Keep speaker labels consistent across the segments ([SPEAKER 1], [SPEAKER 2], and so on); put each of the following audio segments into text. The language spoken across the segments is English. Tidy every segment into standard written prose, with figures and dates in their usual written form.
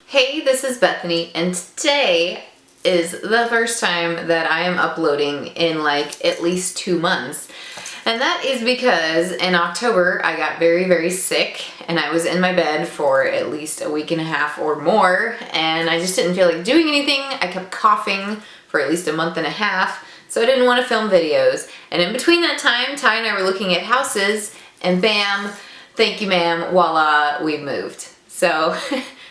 [SPEAKER 1] Hey, this is Bethany, and today is the first time that I am uploading in like at least 2 months. And that is because in October I got very sick and I was in my bed for at least a week and a half or more, and I just didn't feel like doing anything. I kept coughing for at least a month and a half, so I didn't want to film videos. And in between that time, Ty and I were looking at houses, and bam, thank you ma'am, voila, we've moved. So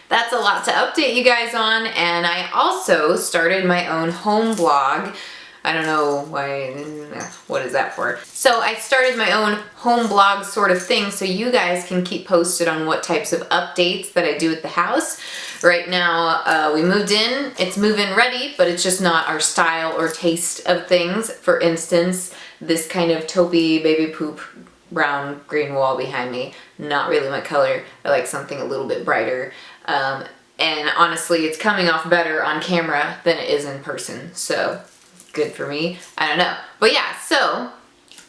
[SPEAKER 1] that's a lot to update you guys on, and I also started my own home blog. I don't know why, what is that for? So I started my own home blog sort of thing so you guys can keep posted on what types of updates that I do at the house. Right now, we moved in, it's move-in ready, but it's just not our style or taste of things. For instance, this kind of taupey baby poop brown green wall behind me, not really my color. I like something a little bit brighter. And honestly, it's coming off better on camera than it is in person, so good for me. I don't know. But yeah, so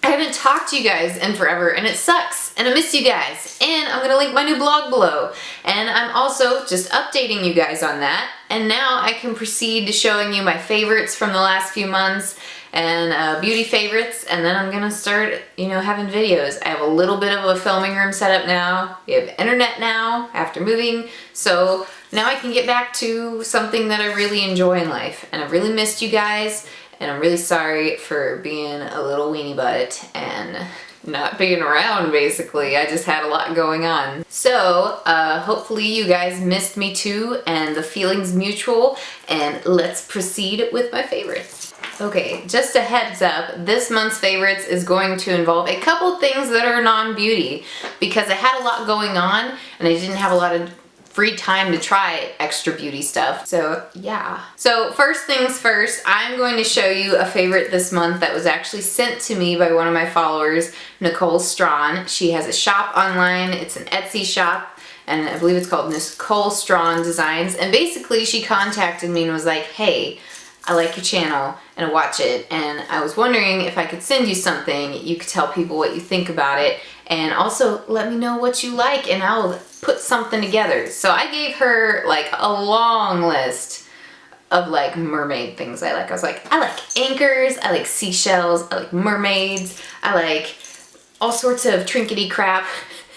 [SPEAKER 1] I haven't talked to you guys in forever, and it sucks, and I miss you guys. And I'm gonna link my new blog below. And I'm also just updating you guys on that. And now I can proceed to showing you my favorites from the last few months and beauty favorites, and then I'm gonna start, having videos. I have a little bit of a filming room set up now. We have internet now after moving, so now I can get back to something that I really enjoy in life. And I've really missed you guys, and I'm really sorry for being a little weenie butt and not being around, basically. I just had a lot going on. So hopefully you guys missed me too, and the feeling's mutual, and let's proceed with my favorites. Okay, just a heads up, this month's favorites is going to involve a couple things that are non-beauty because I had a lot going on and I didn't have a lot of free time to try extra beauty stuff. So yeah. So first things first, I'm going to show you a favorite this month that was actually sent to me by one of my followers, Nicole Strawn. She has a shop online. It's an Etsy shop, and I believe it's called Nicole Strawn Designs. And basically she contacted me and was like, hey, I like your channel and I watch it, and I was wondering if I could send you something. You could tell people what you think about it, and also let me know what you like and I'll put something together. So I gave her like a long list of like mermaid things I like. I was like, I like anchors, I like seashells, I like mermaids, I like all sorts of trinkety crap.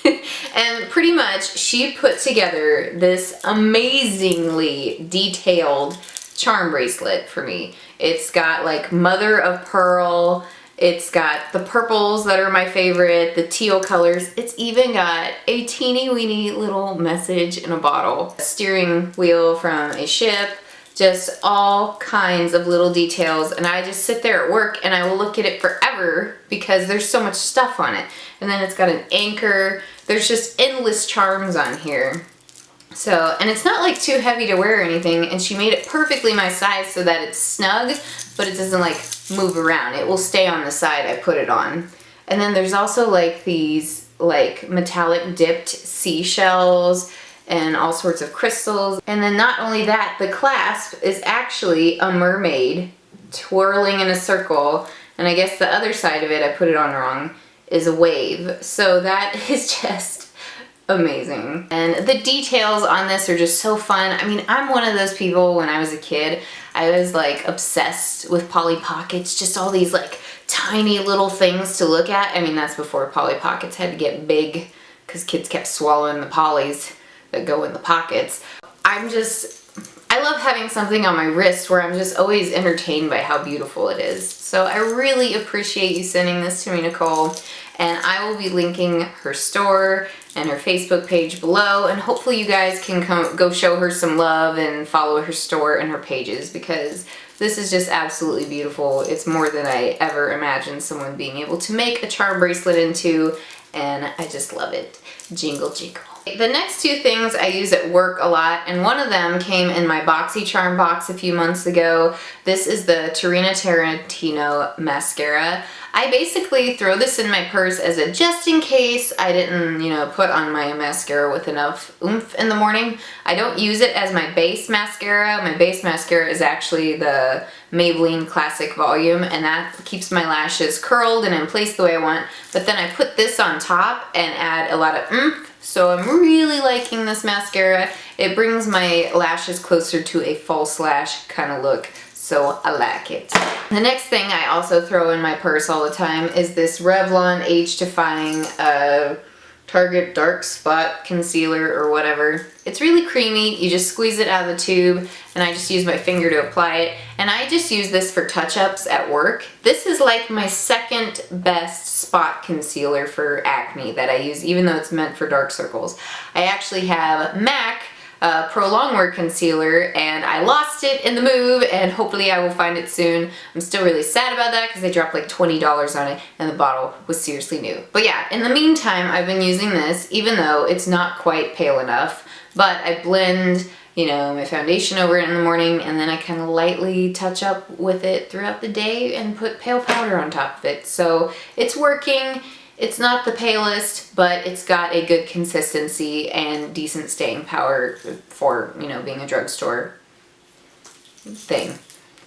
[SPEAKER 1] And pretty much she put together this amazingly detailed charm bracelet for me. It's got like mother of pearl, it's got the purples that are my favorite, the teal colors. It's even got a teeny weeny little message in a bottle, a steering wheel from a ship, just all kinds of little details. And I just sit there at work and I will look at it forever because there's so much stuff on it. And then it's got an anchor. There's just endless charms on here. So, and it's not like too heavy to wear or anything, and she made it perfectly my size so that it's snug, but it doesn't like move around. It will stay on the side I put it on. And then there's also like these like metallic dipped seashells and all sorts of crystals. And then not only that, the clasp is actually a mermaid twirling in a circle, and I guess the other side of it, I put it on wrong, is a wave. So that is just amazing. And the details on this are just so fun. I mean, I'm one of those people, when I was a kid, I was like obsessed with Polly Pockets, just all these like tiny little things to look at. I mean, that's before Polly Pockets had to get big because kids kept swallowing the Pollies that go in the pockets. I love having something on my wrist where I'm just always entertained by how beautiful it is. So I really appreciate you sending this to me, Nicole. And I will be linking her store and her Facebook page below, and hopefully you guys can go show her some love and follow her store and her pages, because this is just absolutely beautiful. It's more than I ever imagined someone being able to make a charm bracelet into, and I just love it. Jingle jingle. The next two things I use at work a lot, and one of them came in my BoxyCharm box a few months ago. This is the Tarina Tarantino mascara. I basically throw this in my purse as a just in case I didn't, put on my mascara with enough oomph in the morning. I don't use it as my base mascara. My base mascara is actually the Maybelline Classic Volume, and that keeps my lashes curled and in place the way I want. But then I put this on top and add a lot of oomph So I'm really liking this mascara. It brings my lashes closer to a false lash kind of look, so I like it. The next thing I also throw in my purse all the time is this Revlon Age Defying Target Dark Spot Concealer or whatever. It's really creamy. You just squeeze it out of the tube, and I just use my finger to apply it. And I just use this for touch-ups at work. This is like my second best spot concealer for acne that I use, even though it's meant for dark circles. I actually have MAC Pro Longwear Concealer, and I lost it in the move, and hopefully I will find it soon. I'm still really sad about that because I dropped like $20 on it, and the bottle was seriously new. But yeah, in the meantime, I've been using this, even though it's not quite pale enough, but I blend, you know, my foundation over it in the morning, and then I kind of lightly touch up with it throughout the day and put pale powder on top of it. So it's working. It's not the palest, but it's got a good consistency and decent staying power for, you know, being a drugstore thing.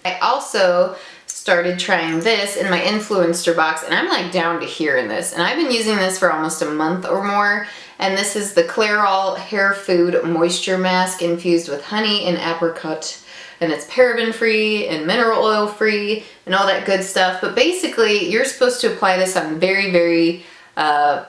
[SPEAKER 1] I also started trying this in my influencer box, and I'm like down to here in this, and I've been using this for almost a month or more, and this is the Clairol Hair Food Moisture Mask infused with honey and apricot. And it's paraben free and mineral oil free and all that good stuff. But basically, you're supposed to apply this on very, very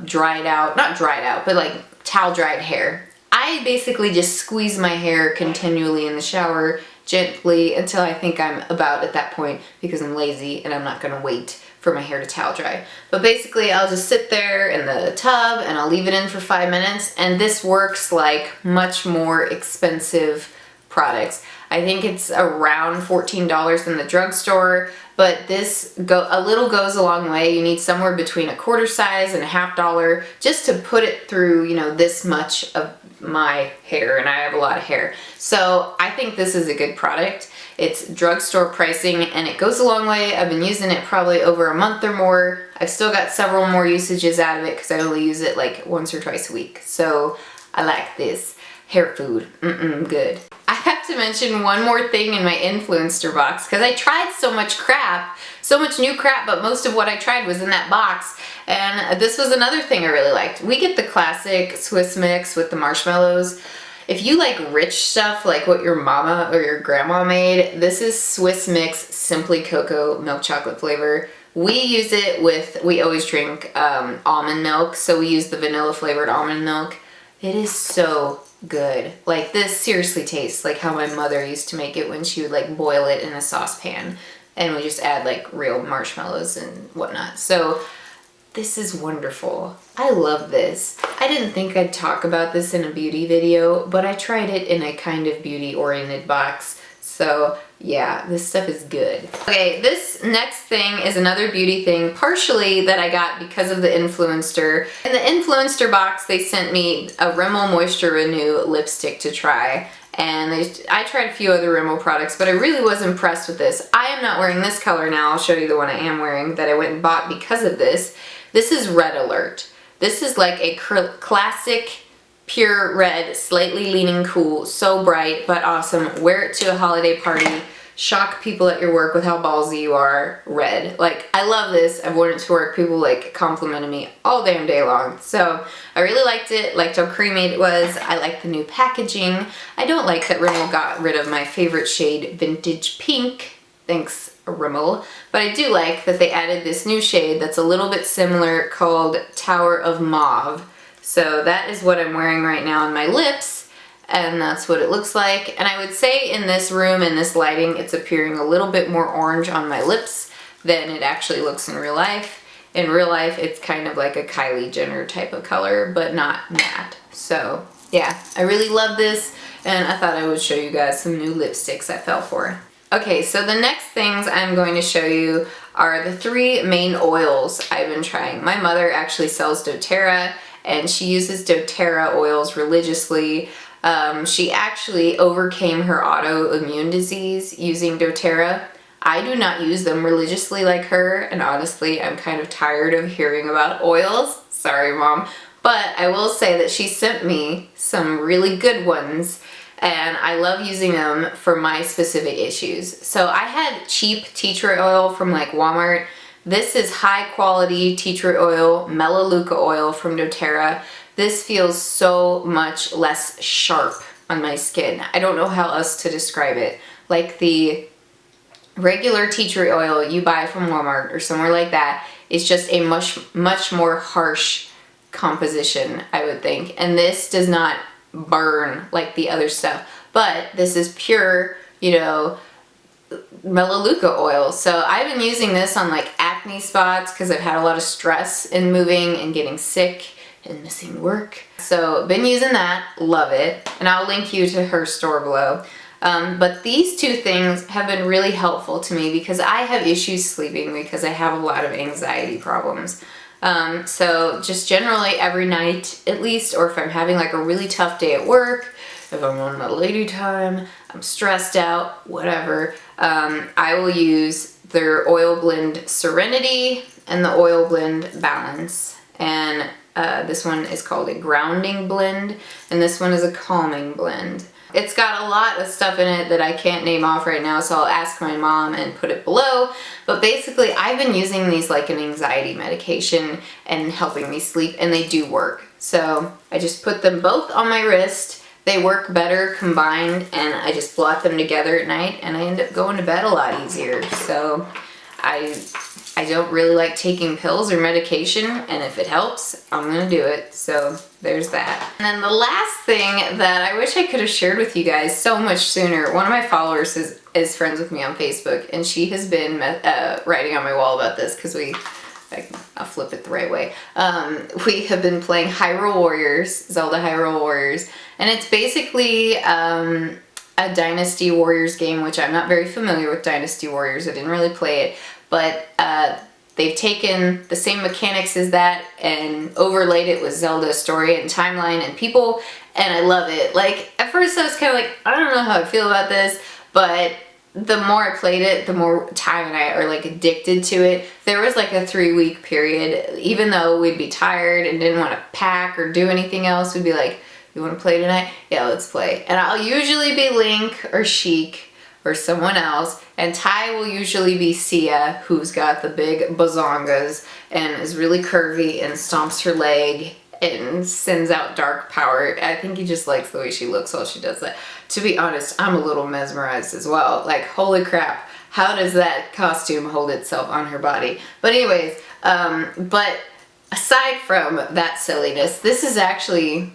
[SPEAKER 1] dried out, not dried out, but like towel dried hair. I basically just squeeze my hair continually in the shower gently until I think I'm about at that point, because I'm lazy and I'm not gonna wait for my hair to towel dry. But basically, I'll just sit there in the tub and I'll leave it in for 5 minutes, and this works like much more expensive products. I think it's around $14 in the drugstore, but this a little goes a long way. You need somewhere between a quarter size and a $1/2 just to put it through, you know, this much of my hair, and I have a lot of hair. So I think this is a good product. It's drugstore pricing, and it goes a long way. I've been using it probably over a month or more. I've still got several more usages out of it because I only use it like once or twice a week. So I like this. Hair food, good. I have to mention one more thing in my influencer box, because I tried so much crap, so much new crap, but most of what I tried was in that box. And this was another thing I really liked. We get the classic Swiss mix with the marshmallows. If you like rich stuff, like what your mama or your grandma made, this is Swiss mix Simply Cocoa milk chocolate flavor. We use it with, we always drink almond milk, so we use the vanilla flavored almond milk. It is so good. Like, this seriously tastes like how my mother used to make it when she would like boil it in a saucepan, and we just add like real marshmallows and whatnot. So this is wonderful. I love this. I didn't think I'd talk about this in a beauty video, but I tried it in a kind of beauty oriented box. So yeah, this stuff is good. Okay, this next thing is another beauty thing, partially that I got because of the influencer. In the influencer box, they sent me a Rimmel Moisture Renew lipstick to try. And I tried a few other Rimmel products, but I really was impressed with this. I am not wearing this color now. I'll show you the one I am wearing that I went and bought because of this. This is Red Alert. This is like a classic pure red, slightly leaning cool, so bright but awesome. Wear it to a holiday party, shock people at your work with how ballsy you are. Red. Like, I love this. I've worn it to work. People like complimented me all damn day long. So I really liked it, liked how creamy it was. I like the new packaging. I don't like that Rimmel got rid of my favorite shade, Vintage Pink. Thanks, Rimmel. But I do like that they added this new shade that's a little bit similar called Tower of Mauve. So that is what I'm wearing right now on my lips, and that's what it looks like. And I would say in this room, in this lighting, it's appearing a little bit more orange on my lips than it actually looks in real life. In real life, it's kind of like a Kylie Jenner type of color, but not matte. So yeah, I really love this, and I thought I would show you guys some new lipsticks I fell for. Okay, so the next things I'm going to show you are the 3 main oils I've been trying. My mother actually sells doTERRA, and she uses doTERRA oils religiously. She actually overcame her autoimmune disease using doTERRA. I do not use them religiously like her, and honestly, I'm kind of tired of hearing about oils. Sorry, Mom. But I will say that she sent me some really good ones, and I love using them for my specific issues. So I had cheap tea tree oil from like Walmart. This is high quality tea tree oil, Melaleuca oil from doTERRA. this feels so much less sharp on my skin. I don't know how else to describe it. Like the regular tea tree oil you buy from Walmart or somewhere like that is just a much more harsh composition, I would think. And this does not burn like the other stuff. But this is pure, you know, melaleuca oil. So I've been using this on like acne spots because I've had a lot of stress in moving and getting sick and missing work. So been using that, love it. And I'll link you to her store below. But these two things have been really helpful to me because I have issues sleeping because I have a lot of anxiety problems. So just generally every night at least, or if I'm having like a really tough day at work, if I'm on my lady time, I'm stressed out, whatever, I will use their oil blend Serenity and the oil blend Balance. And this one is called a grounding blend, and this one is a calming blend. It's got a lot of stuff in it that I can't name off right now, so I'll ask my mom and put it below. But basically, I've been using these like an anxiety medication and helping me sleep, and they do work. So I just put them both on my wrist. They work better combined, and I just blot them together at night, and I end up going to bed a lot easier. So I don't really like taking pills or medication, and if it helps, I'm gonna do it. So there's that. And then the last thing that I wish I could have shared with you guys so much sooner, one of my followers is friends with me on Facebook, and she has been writing on my wall about this because I'll flip it the right way. We have been playing Hyrule Warriors, Zelda Hyrule Warriors, and it's basically a Dynasty Warriors game, which I'm not very familiar with Dynasty Warriors. I didn't really play it, but they've taken the same mechanics as that and overlaid it with Zelda's story and timeline and people, and I love it. Like, at first I was kind of like, I don't know how I feel about this, but the more I played it, the more Ty and I are like addicted to it. There was like a 3-week period, even though we'd be tired and didn't want to pack or do anything else, we'd be like, you want to play tonight? Yeah, let's play. And I'll usually be Link or Sheik or someone else, and Ty will usually be Sia, who's got the big bazongas and is really curvy and stomps her leg and sends out dark power. I think he just likes the way she looks while she does that. To be honest, I'm a little mesmerized as well. Like, holy crap, how does that costume hold itself on her body? But anyways, but aside from that silliness, this is actually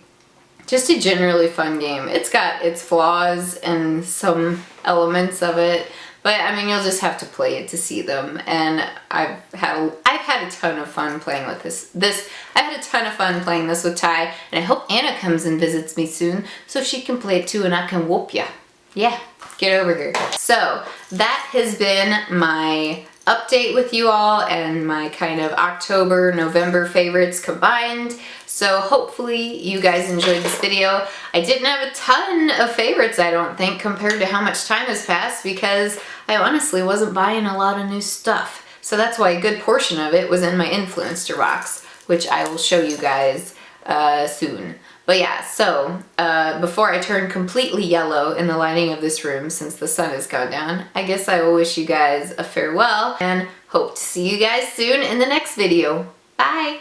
[SPEAKER 1] just a generally fun game. It's got its flaws and some elements of it, but I mean, you'll just have to play it to see them. And I've had a ton of fun playing with this. I had a ton of fun playing this with Ty, and I hope Anna comes and visits me soon so she can play it too and I can whoop ya. Yeah, get over here. So that has been my update with you all and my kind of October, November favorites combined. So hopefully you guys enjoyed this video. I didn't have a ton of favorites, I don't think, compared to how much time has passed, because I honestly wasn't buying a lot of new stuff. So that's why a good portion of it was in my Influencer box, which I will show you guys soon. But yeah, so before I turn completely yellow in the lighting of this room, since the sun has gone down, I guess I will wish you guys a farewell and hope to see you guys soon in the next video. Bye!